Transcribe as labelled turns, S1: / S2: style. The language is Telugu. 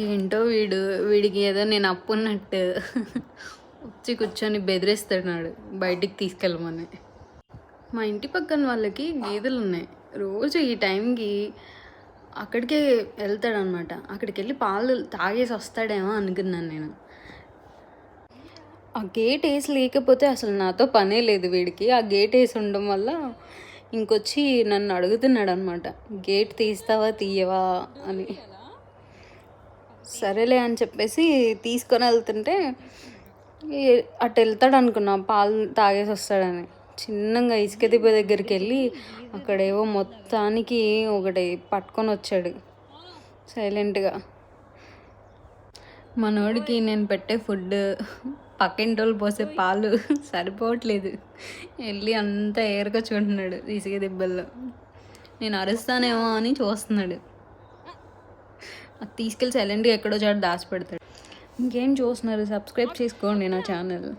S1: ఏంటో వీడికి ఏదో నేను అప్పున్నట్టు వచ్చి కూర్చొని బెదిరిస్తున్నాడు బయటికి తీసుకెళ్ళమని. మా ఇంటి పక్కన వాళ్ళకి గేదెలు ఉన్నాయి. రోజు ఈ టైంకి అక్కడికే వెళ్తాడనమాట. అక్కడికి వెళ్ళి పాలు తాగేసి వస్తాడేమో అనుకున్నాను నేను. ఆ గేట్ వేసి లేకపోతే అసలు నాతో పనే లేదు వీడికి. ఆ గేట్ వేసి ఉండడం వల్ల ఇంకొచ్చి నన్ను అడుగుతున్నాడు అనమాట, గేట్ తీస్తావా తీయవా అని. సరేలే అని చెప్పేసి తీసుకొని వెళ్తుంటే అటు వెళ్తాడు అనుకున్నా, పాలు తాగేసి వస్తాడని. చిన్నగా ఇసుక దిబ్బ దగ్గరికి వెళ్ళి అక్కడేవో మొత్తానికి ఒకటి పట్టుకొని వచ్చాడు సైలెంట్గా. మనోడికి నేను పెట్టే ఫుడ్, పక్కింటోళ్ళు పోసే పాలు సరిపోవట్లేదు. వెళ్ళి అంతా ఏరకొచ్చుకుంటున్నాడు ఇసుక దిబ్బల్లో. నేను అరుస్తానేమో అని చూస్తున్నాడు. అది తీసుకెళ్ళి సైలెంట్గా ఎక్కడో చోట దాచిపెడతాడు. ఇంకేం చూస్తున్నారు, సబ్స్క్రైబ్ చేసుకోండి నా ఛానల్.